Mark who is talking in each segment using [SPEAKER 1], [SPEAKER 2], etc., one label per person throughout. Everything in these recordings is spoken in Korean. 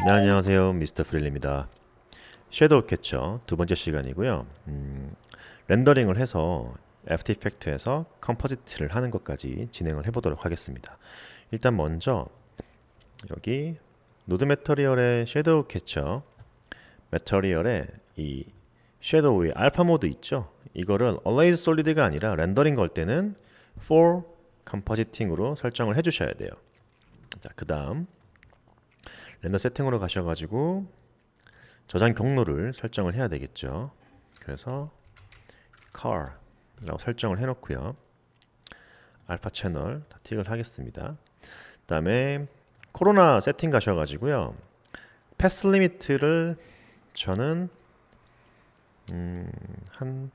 [SPEAKER 1] 네, 안녕하세요. 미스터 프릴리입니다. 섀도우 캐쳐 두 번째 시간이고요. 렌더링을 해서 애프터 이펙트에서 컴포지트를 하는 것까지 진행을 해보도록 하겠습니다. 일단 먼저 여기 노드 매터리얼의 섀도우 캐쳐 매터리얼에 이 섀도우의 알파 모드 있죠? 이거를 always solid가 아니라 렌더링 걸 때는 for compositing으로 설정을 해주셔야 돼요. 자, 그 다음 렌더 세팅으로 가셔가지고 저장 경로를 설정을 해야 되겠죠. 그래서 car라고 설정을 해놓고요. 알파 채널 다 틱을 하겠습니다. 그 다음에 코로나 세팅 가셔가지고요. 패스 리미트를 저는 한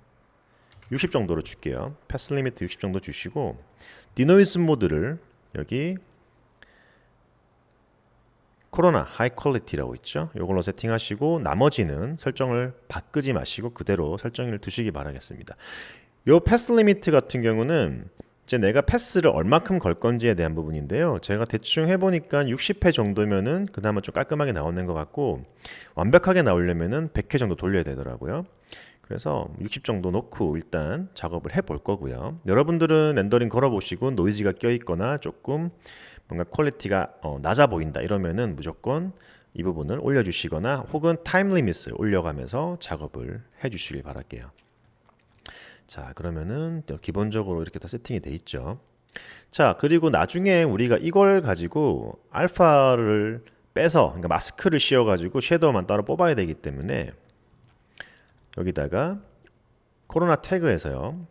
[SPEAKER 1] 60 정도로 줄게요. 패스 리미트 60 정도 주시고 디노이즈 모드를 여기 코로나 하이 퀄리티라고 있죠. 이걸로 세팅하시고 나머지는 설정을 바꾸지 마시고 그대로 설정을 두시기 바라겠습니다. 요 패스 리미트 같은 경우는 이제 내가 패스를 얼마큼 걸 건지에 대한 부분인데요. 제가 대충 해보니까 60회 정도면은 그나마 좀 깔끔하게 나오는 것 같고 완벽하게 나오려면은 100회 정도 돌려야 되더라고요. 그래서 60 정도 놓고 일단 작업을 해볼 거고요. 여러분들은 렌더링 걸어보시고 노이즈가 껴있거나 조금 뭔가 퀄리티가 낮아 보인다 이러면은 무조건 이 부분을 올려주시거나 혹은 타임 리밋을 올려가면서 작업을 해주시길 바랄게요. 자, 그러면은 기본적으로 이렇게 다 세팅이 돼 있죠. 자, 그리고 나중에 우리가 이걸 가지고 알파를 빼서 그러니까 마스크를 씌워가지고 섀도우만 따로 뽑아야 되기 때문에 여기다가 코로나 태그에서요.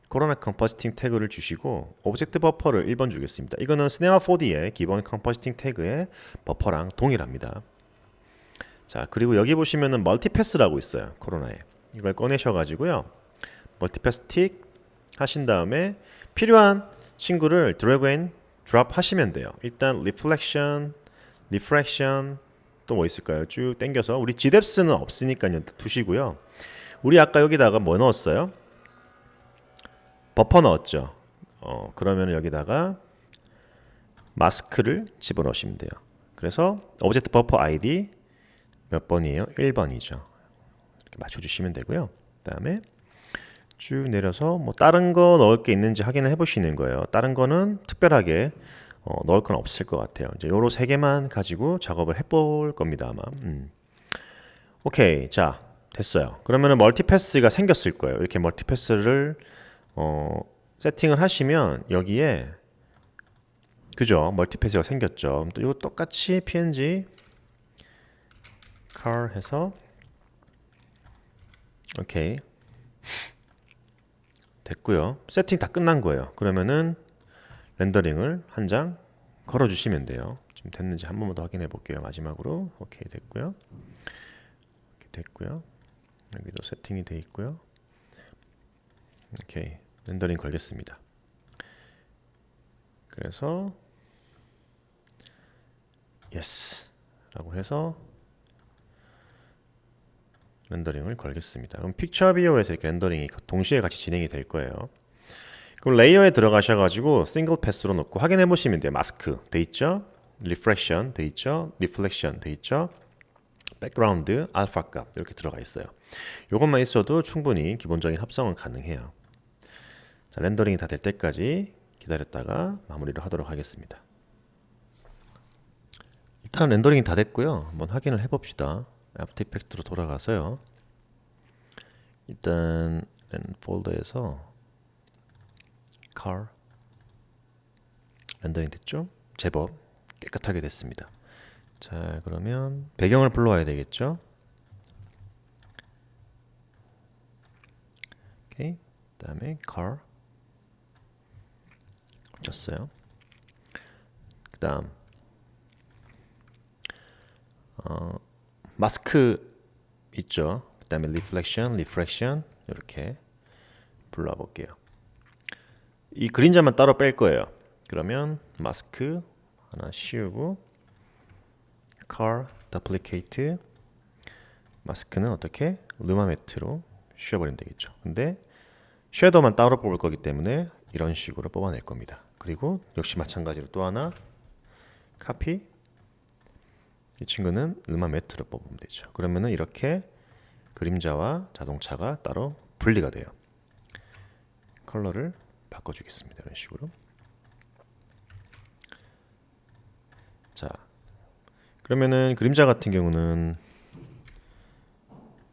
[SPEAKER 1] 코로나 컴포지팅 태그를 주시고 오브젝트 버퍼를 1번 주겠습니다. 이거는 스네마 4D의 기본 컴포지팅 태그의 버퍼랑 동일합니다. 자, 그리고 여기 보시면은 멀티패스라고 있어요. 코로나에. 이걸 꺼내셔 가지고요. 멀티패스 틱 하신 다음에 필요한 친구를 드래그 앤 드롭 하시면 돼요. 일단 리플렉션, 리프렉션 또 뭐 있을까요? 쭉 당겨서 우리 GDEPS는 없으니까요. 두시고요. 우리 아까 여기다가 뭐 넣었어요? 버퍼 넣었죠. 그러면 여기다가 마스크를 집어넣으시면 돼요. 그래서 오브젝트 버퍼 아이디 몇 번이에요? 1번이죠. 이렇게 맞춰주시면 되고요. 그 다음에 쭉 내려서 뭐 다른 거 넣을 게 있는지 확인을 해보시는 거예요. 다른 거는 특별하게 넣을 건 없을 것 같아요. 이제 요로 세 개만 가지고 작업을 해볼 겁니다 아마. 오케이, 자 됐어요. 그러면은 멀티패스가 생겼을 거예요. 이렇게 멀티패스를 세팅을 하시면 여기에 그죠? 멀티패스가 생겼죠. 또 이거 똑같이 png car 해서 오케이 됐고요. 세팅 다 끝난 거예요. 그러면은 렌더링을 한 장 걸어 주시면 돼요. 지금 됐는지 한 번만 더 확인해 볼게요. 마지막으로 오케이 됐고요. 이렇게 됐고요. 여기도 세팅이 돼 있고요. 오케이 렌더링 걸겠습니다. 그래서 yes 라고 해서 렌더링을 걸겠습니다. 그럼 픽처 비어에서 이렇게 렌더링이 동시에 같이 진행이 될 거예요. 그럼 레이어에 들어가셔가지고 싱글 패스로 놓고 확인해 보시면 돼요. 마스크 돼 있죠? 리프렉션 돼 있죠? 리플렉션 돼 있죠? 백그라운드 알파 값 이렇게 들어가 있어요. 이것만 있어도 충분히 기본적인 합성은 가능해요. 자, 렌더링이 다 될 때까지 기다렸다가 마무리를 하도록 하겠습니다. 일단 렌더링이 다 됐고요. 한번 확인을 해봅시다. 애프터 이펙트로 돌아가서요. 일단 폴더에서 car 렌더링 됐죠? 제법 깨끗하게 됐습니다. 자, 그러면 배경을 불러와야 되겠죠? 오케이. 그다음에 car 줬어요. 그다음 마스크 있죠? 그다음에 리플렉션, 리프렉션 이렇게 불러와 볼게요. 이 그림자만 따로 뺄 거예요. 그러면 마스크 하나 씌우고 car duplicate 마스크는 어떻게 루마 매트로 씌워버리면 되겠죠. 근데 쉐더만 따로 뽑을 거기 때문에 이런 식으로 뽑아낼 겁니다. 그리고 역시 마찬가지로 또 하나 카피. 이 친구는 음악 매트로 뽑으면 되죠. 그러면은 이렇게 그림자와 자동차가 따로 분리가 돼요. 컬러를 바꿔주겠습니다. 이런 식으로. 자, 그러면은 그림자 같은 경우는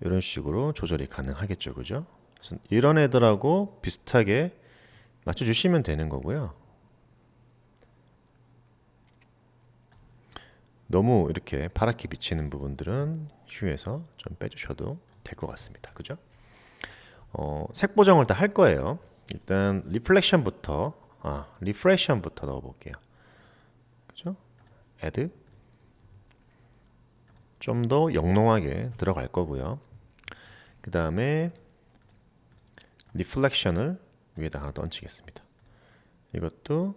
[SPEAKER 1] 이런 식으로 조절이 가능하겠죠, 그죠? 그래서 이런 애들하고 비슷하게 맞춰주시면 되는 거고요. 너무 이렇게 파랗게 비치는 부분들은 휴에서 좀 빼주셔도 될 것 같습니다. 그죠? 색 보정을 다 할 거예요. 일단 리플렉션부터 리프레션부터 넣어볼게요. 그죠? 애드 좀 더 영롱하게 들어갈 거고요. 그 다음에 리플렉션을 위에다 하나 더 얹히겠습니다. 이것도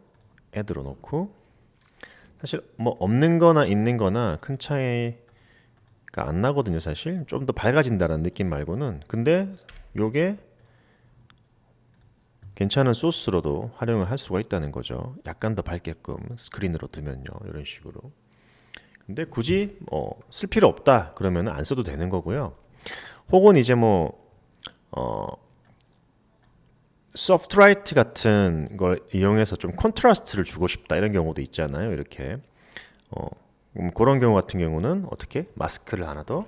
[SPEAKER 1] 애드로 놓고 사실 뭐 없는 거나 있는 거나 큰 차이가 안 나거든요. 사실 좀 더 밝아진다는 느낌 말고는. 근데 요게 괜찮은 소스로도 활용을 할 수가 있다는 거죠. 약간 더 밝게끔 스크린으로 두면요. 이런 식으로. 근데 굳이 쓸 필요 없다 그러면 안 써도 되는 거고요. 혹은 이제 소프트라이트 같은 걸 이용해서 좀 컨트라스트를 주고 싶다 이런 경우도 있잖아요. 이렇게 그런 경우 같은 경우는 어떻게 마스크를 하나 더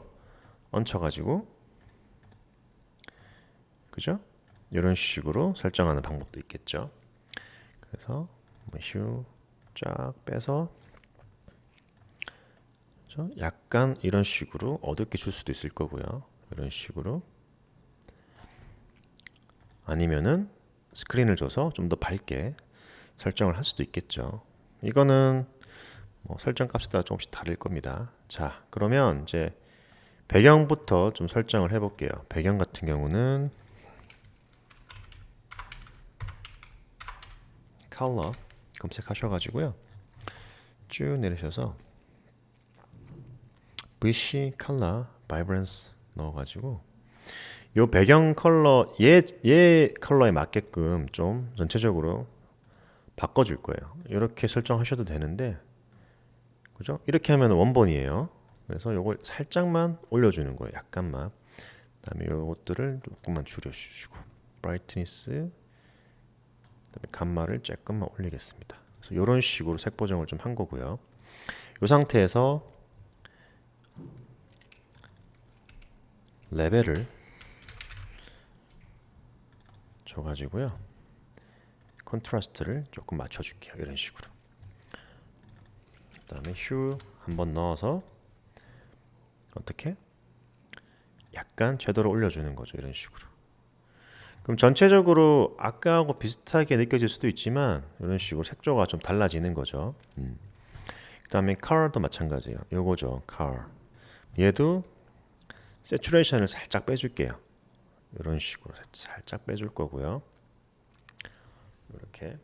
[SPEAKER 1] 얹혀가지고 그죠? 이런 식으로 설정하는 방법도 있겠죠. 그래서 휴 쫙 빼서 약간 이런 식으로 어둡게 줄 수도 있을 거고요. 이런 식으로 아니면은 스크린을 줘서 좀 더 밝게 설정을 할 수도 있겠죠. 이거는 설정 값에 따라 조금씩 다를 겁니다. 자, 그러면 이제 배경부터 좀 설정을 해볼게요. 배경 같은 경우는 컬러 검색하셔가지고요. 쭉 내리셔서 VC 컬러 바이브런스 넣어가지고 요 배경 컬러 얘 컬러에 맞게끔 좀 전체적으로 바꿔줄 거예요. 이렇게 설정하셔도 되는데 그죠? 이렇게 하면 원본이에요. 그래서 요걸 살짝만 올려주는 거예요. 약간만. 그다음에 요것들을 조금만 줄여주시고 브라이트니스 그다음에 감마를 조금만 올리겠습니다. 그래서 이런 식으로 색 보정을 좀 한 거고요. 이 상태에서 레벨을 줘가지고요. 컨트라스트를 조금 맞춰줄게요. 이런 식으로. 그 다음에 휴 한번 넣어서 어떻게? 약간 섀도우를 올려주는 거죠. 이런 식으로. 그럼 전체적으로 아까하고 비슷하게 느껴질 수도 있지만 이런 식으로 색조가 좀 달라지는 거죠. 그 다음에 컬도 마찬가지예요. 요거죠. 컬. 얘도 세츄레이션을 살짝 빼줄게요. 이런 식으로 살짝 빼줄 거고요. 이렇게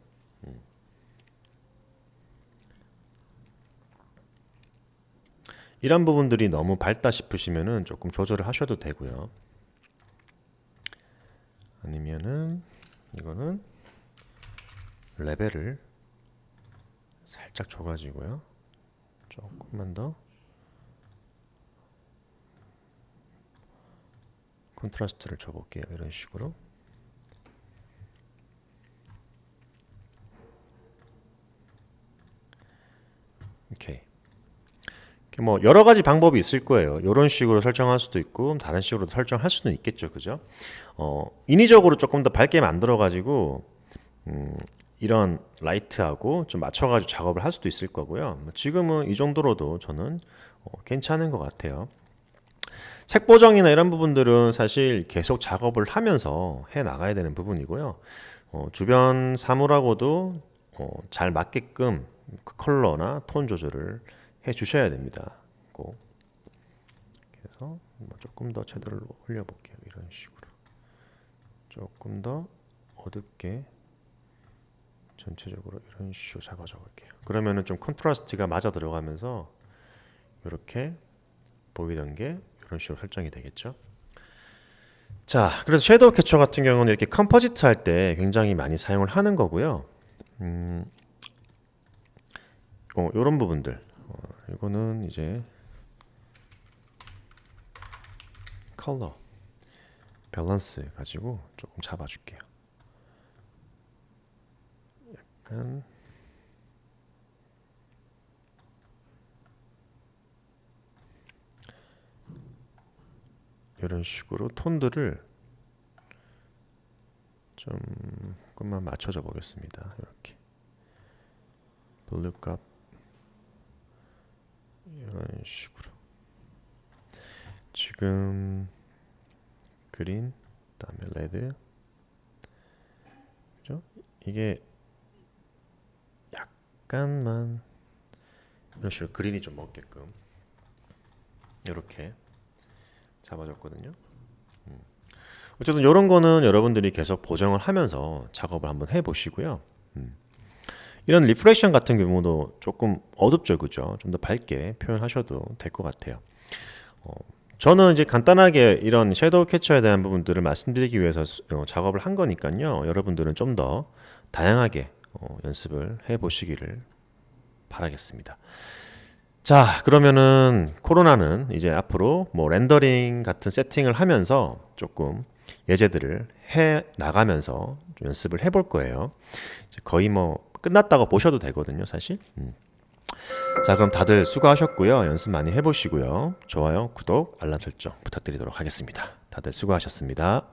[SPEAKER 1] 이런 부분들이 너무 밝다 싶으시면은 조금 조절을 하셔도 되고요. 아니면은 이거는 레벨을 살짝 줘가지고요. 조금만 더 컨트라스트를 줘볼게요. 이런 식으로. 오케이. 뭐 여러 가지 방법이 있을 거예요. 이런 식으로 설정할 수도 있고 다른 식으로 설정할 수도 있겠죠, 그죠? 인위적으로 조금 더 밝게 만들어 가지고 이런 라이트하고 좀 맞춰가지고 작업을 할 수도 있을 거고요. 지금은 이 정도로도 저는 괜찮은 것 같아요. 색 보정이나 이런 부분들은 사실 계속 작업을 하면서 해 나가야 되는 부분이고요. 주변 사물하고도 잘 맞게끔 그 컬러나 톤 조절을 해 주셔야 됩니다. 꼭. 그래서 조금 더 섀도우를 올려볼게요. 이런 식으로. 조금 더 어둡게 전체적으로 이런 식으로 잡아줘 볼게요. 그러면은 좀 컨트라스트가 맞아 들어가면서 이렇게 보이던 게 이런 식으로 설정이 되겠죠. 자, 그래서 섀도우 캐쳐 같은 경우는 이렇게 컴포지트 할 때 굉장히 많이 사용을 하는 거고요. 요런 부분들 이거는 이제 컬러 밸런스 가지고 조금 잡아줄게요. 약간 이런 식으로 톤들을 좀 조금만 맞춰줘 보겠습니다. 이렇게 블루 값 이런 식으로 지금 그린 그다음에 레드 그죠? 이게 약간만 이런 식으로 그린이 좀 먹게끔 이렇게 잡아줬거든요. 어쨌든 이런 거는 여러분들이 계속 보정을 하면서 작업을 한번 해보시고요. 이런 리프렉션 같은 경우도 조금 어둡죠, 그죠? 좀 더 밝게 표현하셔도 될 것 같아요. 저는 이제 간단하게 이런 섀도우 캐쳐에 대한 부분들을 말씀드리기 위해서 작업을 한 거니까요. 여러분들은 좀 더 다양하게 연습을 해보시기를 바라겠습니다. 자, 그러면은 코로나는 이제 앞으로 뭐 렌더링 같은 세팅을 하면서 조금 예제들을 해 나가면서 좀 연습을 해볼 거예요. 이제 거의 뭐 끝났다고 보셔도 되거든요, 사실. 자, 그럼 다들 수고하셨고요. 연습 많이 해보시고요. 좋아요, 구독, 알람 설정 부탁드리도록 하겠습니다. 다들 수고하셨습니다.